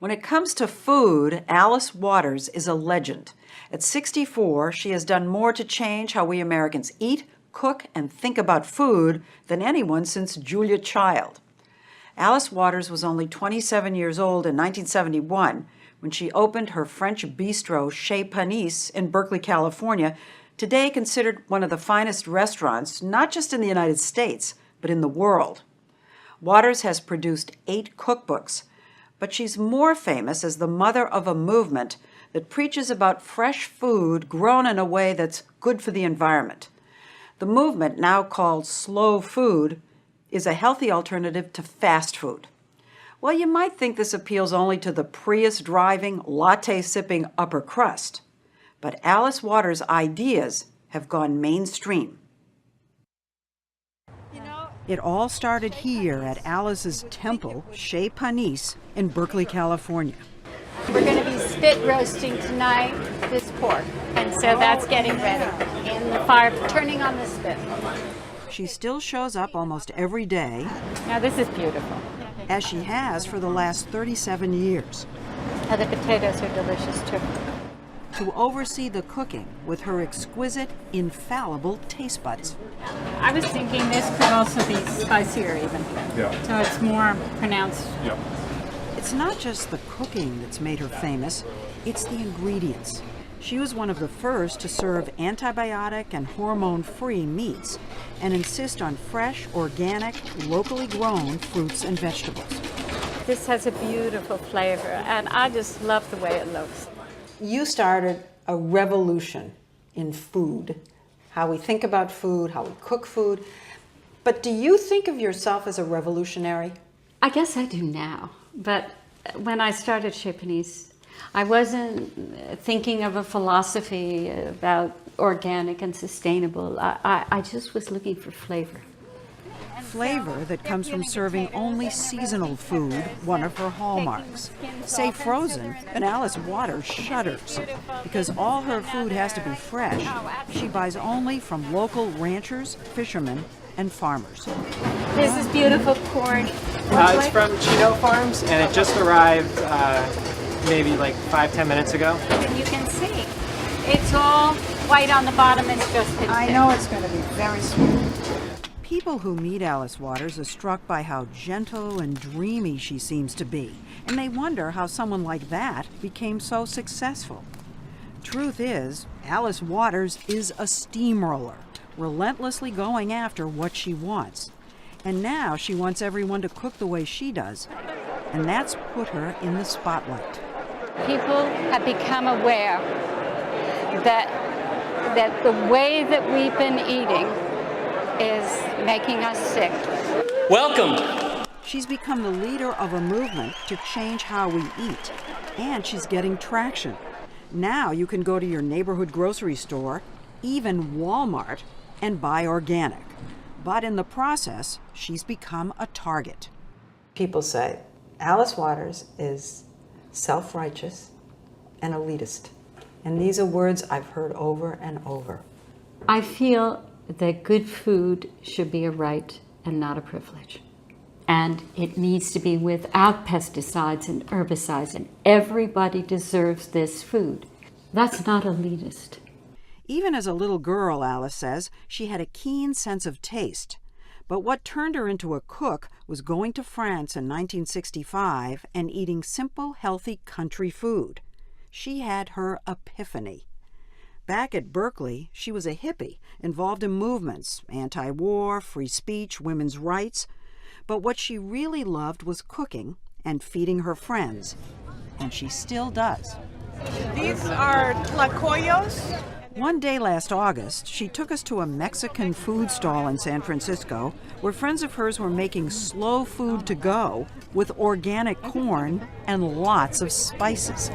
When it comes to food, Alice Waters is a legend. At 64, she has done more to change how we Americans eat, cook, and think about food than anyone since Julia Child. Alice Waters was only 27 years old in 1971 when she opened her French bistro Chez Panisse in Berkeley, California, today considered one of the finest restaurants, not just in the United States, but in the world. Waters has produced 8 cookbooks, but she's more famous as the mother of a movement that preaches about fresh food grown in a way that's good for the environment. The movement, now called slow food, is a healthy alternative to fast food. Well, you might think this appeals only to the Prius-driving, latte-sipping upper crust, but Alice Waters' ideas have gone mainstream. It all started here at Alice's temple, Chez Panisse, in Berkeley, California. We're going to be spit roasting tonight this pork, and so that's getting ready in the fire, turning on the spit. She still shows up almost every day. Now this is beautiful. As she has for the last 37 years. And the potatoes are delicious too. To oversee the cooking with her exquisite, infallible taste buds. I was thinking this could also be spicier even. Yeah. So it's more pronounced. Yeah. It's not just the cooking that's made her famous, it's the ingredients. She was one of the first to serve antibiotic and hormone-free meats and insist on fresh, organic, locally grown fruits and vegetables. This has a beautiful flavor, and I just love the way it looks. You started a revolution in food, how we think about food, how we cook food. But do you think of yourself as a revolutionary? I guess I do now, but when I started Chez Panisse, I wasn't thinking of a philosophy about organic and sustainable. I just was looking for flavor. Flavor that comes from serving only seasonal food, one of her hallmarks. Say frozen, and Alice Waters shudders. Because all her food has to be fresh, she buys only from local ranchers, fishermen, and farmers. This is beautiful corn. It's from Chino Farms, and it just arrived maybe like 5-10 minutes ago. And you can see, it's all white on the bottom. It's just been I know it's going to be very sweet. People who meet Alice Waters are struck by how gentle and dreamy she seems to be, and they wonder how someone like that became so successful. Truth is, Alice Waters is a steamroller, relentlessly going after what she wants. And now she wants everyone to cook the way she does, and that's put her in the spotlight. People have become aware that the way that we've been eating is making us sick. Welcome! She's become the leader of a movement to change how we eat, and she's getting traction. Now you can go to your neighborhood grocery store, even Walmart, and buy organic. But in the process, she's become a target. People say Alice Waters is self-righteous and elitist. And these are words I've heard over and over. I feel that good food should be a right and not a privilege. And it needs to be without pesticides and herbicides, and everybody deserves this food. That's not elitist. Even as a little girl, Alice says, she had a keen sense of taste. But what turned her into a cook was going to France in 1965 and eating simple, healthy country food. She had her epiphany. Back at Berkeley, she was a hippie, involved in movements, anti-war, free speech, women's rights. But what she really loved was cooking and feeding her friends. And she still does. These are tlacoyos. One day last August, she took us to a Mexican food stall in San Francisco where friends of hers were making slow food to go with organic corn and lots of spices.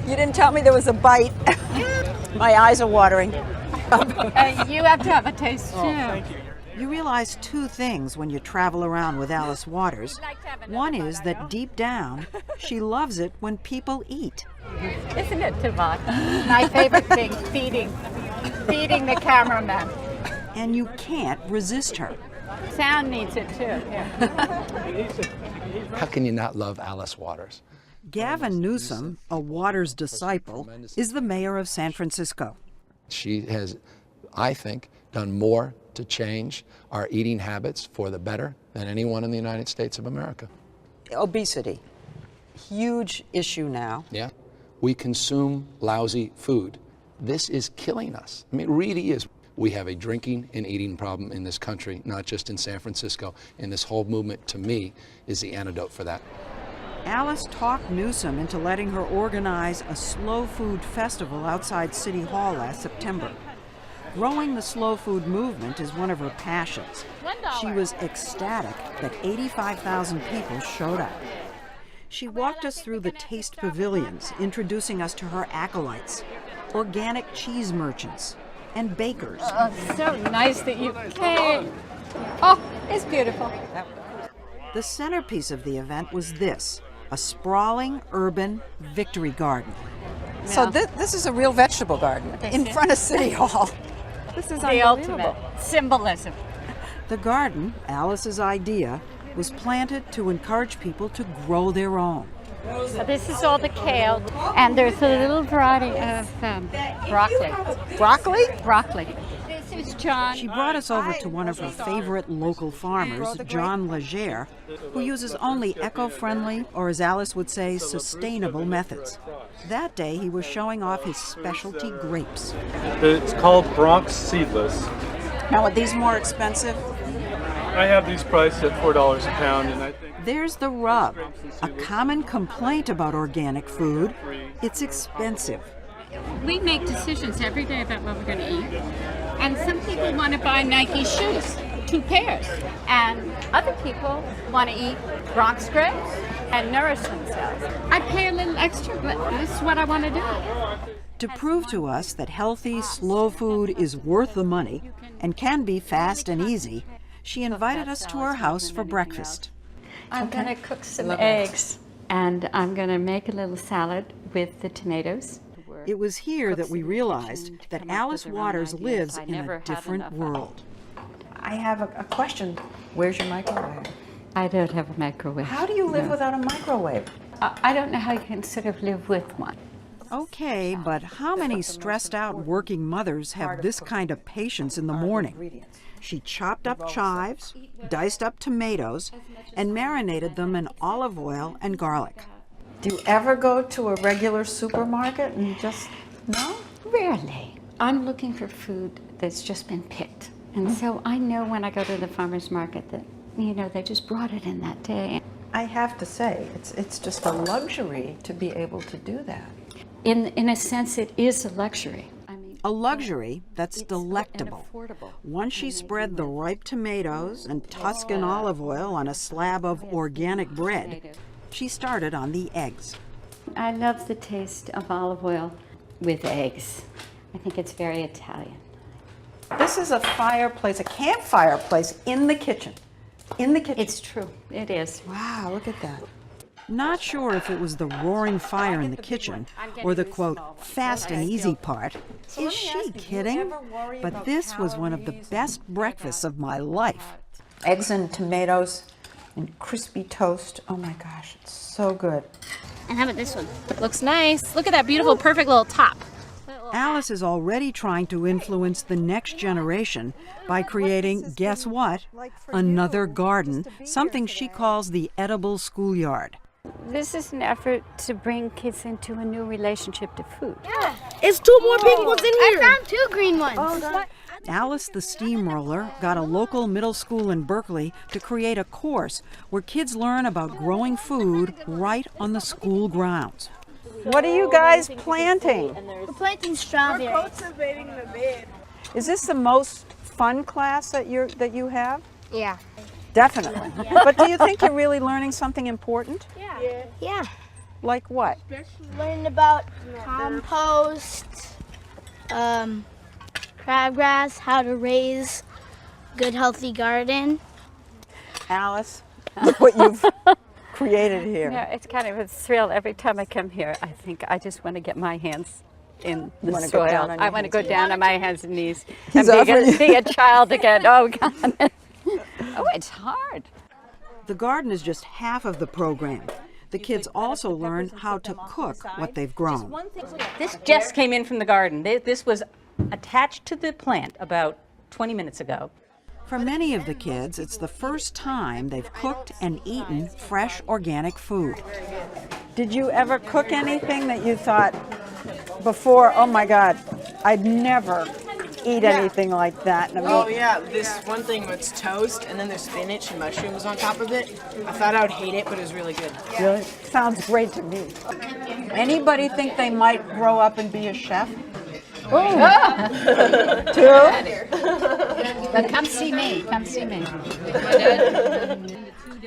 You didn't tell me there was a bite. My eyes are watering. You have to have a taste too. Thank you. You realize two things when you travel around with Alice Waters. One is that deep down, she loves it when people eat. Isn't it, Tavon? My favorite thing, feeding the cameraman. And you can't resist her. Sound needs it too. How can you not love Alice Waters? Gavin Newsom, a Waters disciple, is the mayor of San Francisco. She has, I think, done more to change our eating habits for the better than anyone in the United States of America. Obesity, huge issue now. Yeah. We consume lousy food. This is killing us. I mean, it really is. We have a drinking and eating problem in this country, not just in San Francisco. And this whole movement, to me, is the antidote for that. Alice talked Newsom into letting her organize a slow food festival outside City Hall last September. Growing the slow food movement is one of her passions. She was ecstatic that 85,000 people showed up. She walked us through the taste pavilions, introducing us to her acolytes, organic cheese merchants, and bakers. Oh, so nice that you came. Oh, it's beautiful. The centerpiece of the event was this, a sprawling urban victory garden. So this is a real vegetable garden in front of City Hall. This is The unbelievable. ultimate symbolism. The garden, Alice's idea, was planted to encourage people to grow their own. So this is all the kale, and there's a little variety of broccoli. Broccoli? Broccoli. This is John. She brought us over to one of her favorite local farmers, John Legere, who uses only eco-friendly, or as Alice would say, sustainable methods. That day, he was showing off his specialty grapes. It's called Bronx Seedless. Now, are these more expensive? I have these priced at $4 a pound, and I think There's the rub. A common complaint about organic food, it's expensive. We make decisions every day about what we're going to eat. And some people want to buy Nike shoes, 2 pairs. And other people want to eat Bronx grapes and nourish themselves. I pay a little extra, but this is what I want to do. To prove to us that healthy, slow food is worth the money and can be fast and easy, she invited us to her house for breakfast. I'm going to cook some eggs. And I'm going to make a little salad with the tomatoes. It was here that we realized that Alice Waters lives in a different world. I have a question. Where's your microwave? I don't have a microwave. How do you live without a microwave? I don't know how you can sort of live with one. Okay, but how many stressed out working mothers have this kind of patience in the morning? She chopped up chives, diced up tomatoes, and marinated them in olive oil and garlic. Do you ever go to a regular supermarket and just, no? Rarely. I'm looking for food that's just been picked. And so I know when I go to the farmer's market that, they just brought it in that day. I have to say, it's just a luxury to be able to do that. In a sense, it is a luxury. A luxury that's It's delectable. affordable. Once she spread the ripe tomatoes and Tuscan olive oil on a slab of organic bread, she started on the eggs. I love the taste of olive oil with eggs. I think it's very Italian. This is a fireplace, a campfire place in the kitchen. In the kitchen. It's true. It is. Wow, look at that. Not sure if it was the roaring fire in the kitchen or the, quote, fast and easy part. Is she kidding? But this was one of the best breakfasts of my life. Eggs and tomatoes and crispy toast. Oh my gosh, it's so good. And how about this one? Looks nice. Look at that beautiful, perfect little top. Alice is already trying to influence the next generation by creating, guess what? Another garden, something she calls the edible schoolyard. This is an effort to bring kids into a new relationship to food. Yeah. It's 2 more pink ones in here. I found 2 green ones. Alice the Steamroller got a local middle school in Berkeley to create a course where kids learn about growing food right on the school grounds. What are you guys planting? We're planting strawberries. Cultivating the bed. Is this the most fun class that you have? Yeah. Definitely. But do you think you're really learning something important? Yeah. Like what? Learning about compost, crabgrass, how to raise a good healthy garden. Alice, look what you've created here. It's kind of a thrill every time I come here. I think I just want to get my hands in the wanna go soil. down on your I want to go hands. down on my hands and knees He's and offering you- be a child again. Oh, God. Oh, it's hard. The garden is just half of the program. The kids also learn how to cook what they've grown. This just came in from the garden. This was attached to the plant about 20 minutes ago. For many of the kids, it's the first time they've cooked and eaten fresh organic food. Did you ever cook anything that you thought before, oh my God, I'd never eat anything like that? Oh yeah, this one thing was toast, and then there's spinach and mushrooms on top of it. I thought I would hate it, but it was really good. Really? Sounds great to me. Anybody think they might grow up and be a chef? But come see me, come see me.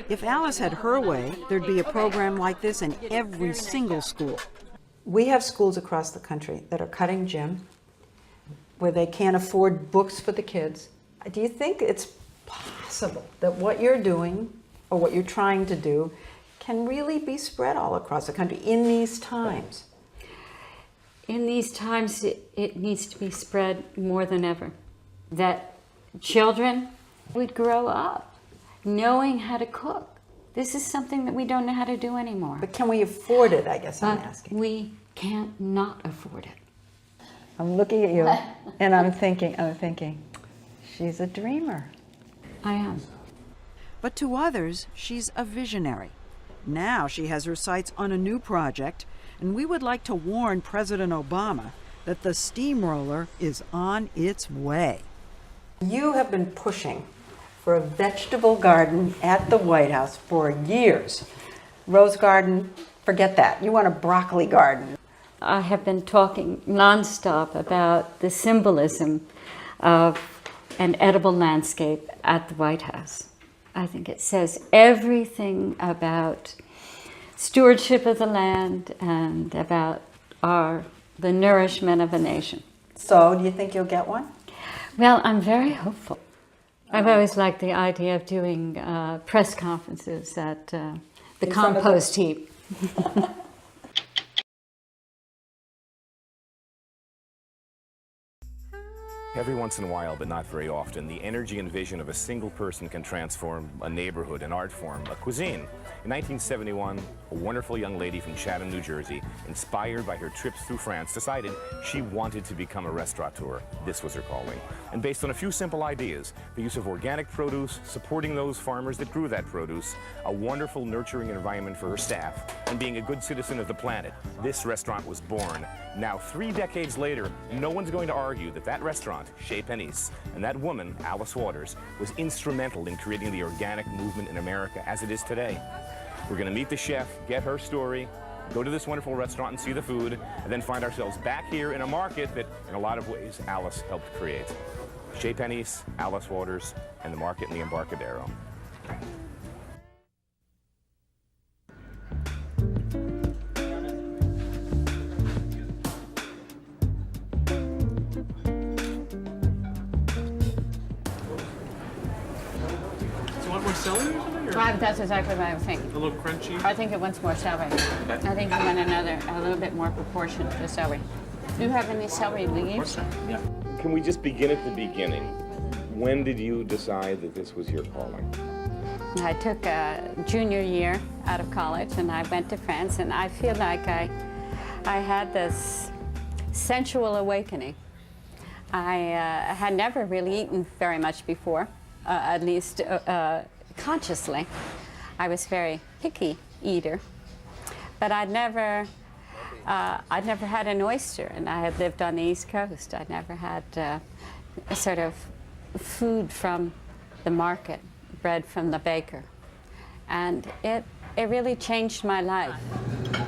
If Alice had her way, there'd be a program like this in every single school. We have schools across the country that are cutting gym, where they can't afford books for the kids. Do you think it's possible that what you're doing, or what you're trying to do, can really be spread all across the country in these times? In these times, it needs to be spread more than ever. That children would grow up knowing how to cook. This is something that we don't know how to do anymore. But can we afford it, I guess I'm But asking. we can't not afford it. I'm looking at you and I'm thinking, she's a dreamer. I am. But to others, she's a visionary. Now she has her sights on a new project, and we would like to warn President Obama that the steamroller is on its way. You have been pushing for a vegetable garden at the White House for years. Rose garden, forget that. You want a broccoli garden. I have been talking nonstop about the symbolism of an edible landscape at the White House. I think it says everything about stewardship of the land and about the nourishment of a nation. So, do you think you'll get one? Well, I'm very hopeful. I've always liked the idea of doing press conferences at the compost heap. Every once in a while, but not very often, the energy and vision of a single person can transform a neighborhood, an art form, a cuisine. In 1971, a wonderful young lady from Chatham, New Jersey, inspired by her trips through France, decided she wanted to become a restaurateur. This was her calling. And based on a few simple ideas, the use of organic produce, supporting those farmers that grew that produce, a wonderful nurturing environment for her staff, and being a good citizen of the planet, this restaurant was born. Now, 3 decades later, no one's going to argue that that restaurant, Chez Panisse, and that woman, Alice Waters, was instrumental in creating the organic movement in America as it is today. We're going to meet the chef, get her story, go to this wonderful restaurant and see the food, and then find ourselves back here in a market that, in a lot of ways, Alice helped create. Chez Panisse, Alice Waters, and the market in the Embarcadero. That's exactly what I was thinking. A little crunchy. I think it wants more celery. I think you want a little bit more proportion to the celery. Do you have any celery leaves? Yeah. Can we just begin at the beginning? When did you decide that this was your calling? I took a junior year out of college and I went to France, and I feel like I had this sensual awakening. I had never really eaten very much before, at least consciously. I was a very picky eater, but I'd never had an oyster, and I had lived on the East Coast. I'd never had sort of food from the market, bread from the baker, and it really changed my life.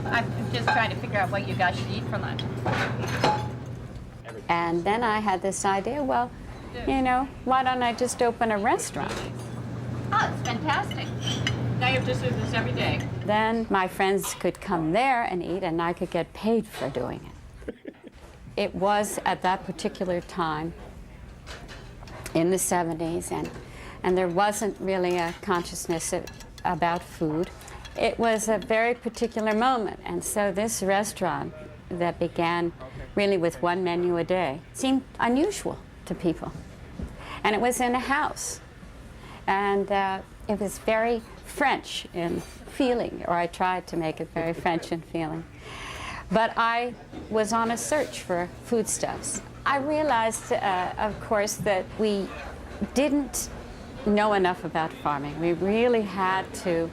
I'm just trying to figure out what you guys should eat for lunch. And then I had this idea, well, you know, why don't I just open a restaurant? Oh, it's fantastic. Now you have to do this every day. Then my friends could come there and eat, and I could get paid for doing it. It was at that particular time in the 70s, and there wasn't really a consciousness about food. It was a very particular moment, and so this restaurant that began really with one menu a day seemed unusual to people. And it was in a house. And it was very French in feeling, or I tried to make it very French in feeling. But I was on a search for foodstuffs. I realized, of course, that we didn't know enough about farming. We really had to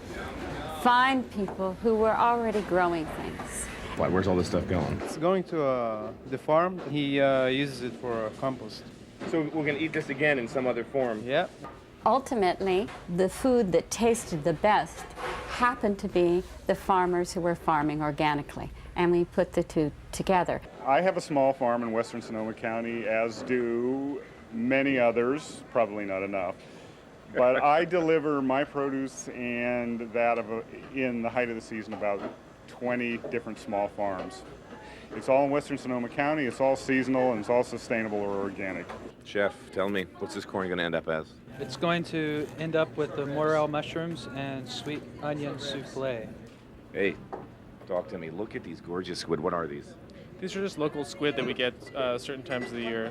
find people who were already growing things. Where's all this stuff going? It's going to the farm. He uses it for compost. So we're going to eat this again in some other form. Yeah. Ultimately, the food that tasted the best happened to be the farmers who were farming organically, and we put the two together. I have a small farm in western Sonoma County, as do many others, probably not enough. But I deliver my produce and that of in the height of the season about 20 different small farms. It's all in western Sonoma County, it's all seasonal, and it's all sustainable or organic. Chef, tell me, what's this corn going to end up as? It's going to end up with the morel mushrooms and sweet onion souffle. Hey, talk to me. Look at these gorgeous squid. What are these? These are just local squid that we get certain times of the year.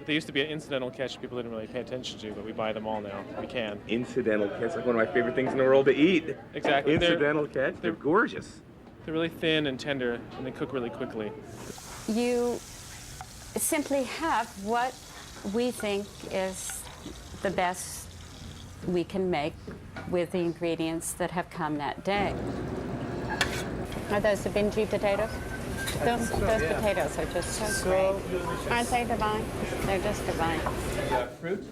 They used to be an incidental catch people didn't really pay attention to, but we buy them all now. We can. Incidental catch, like one of my favorite things in the world to eat. Exactly. Incidental catch, they're gorgeous. They're really thin and tender, and they cook really quickly. You simply have what we think is the best we can make with the ingredients that have come that day. Are those the bingy potatoes? Those potatoes are just so great. Aren't they divine? They're just divine.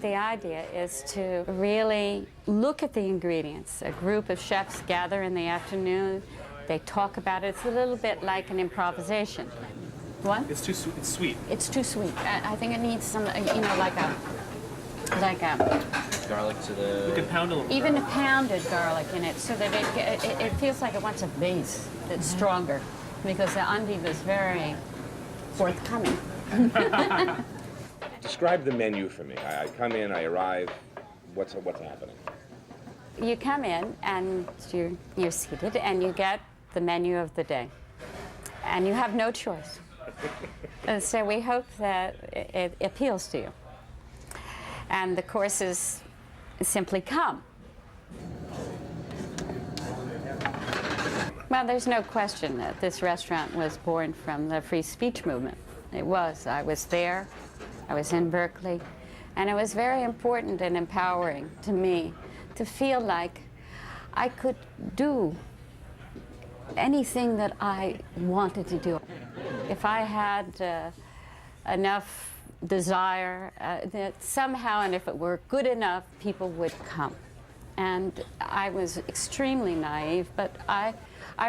The idea is to really look at the ingredients. A group of chefs gather in the afternoon. They talk about it. It's a little bit like an improvisation. What? It's too sweet. It's sweet. It's too sweet. I think it needs some, like a garlic to the. We can pound a little. Even a pounded garlic in it, so that it feels like it wants a base that's stronger, because the endive is very forthcoming. Describe the menu for me. I come in, I arrive. What's happening? You come in and you're seated, and you get the menu of the day, and you have no choice. And so we hope that it appeals to you. And the courses simply come. Well, there's no question that this restaurant was born from the free speech movement. It was. I was there. I was in Berkeley. And it was very important and empowering to me to feel like I could do anything that I wanted to do. If I had enough desire that somehow, and if it were good enough, people would come. And I was extremely naive, but I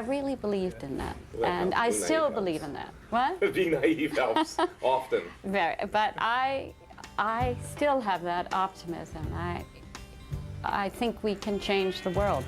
really believed in that. And I still believe in that. What? Being naive helps, often. Very, but I still have that optimism. I think we can change the world.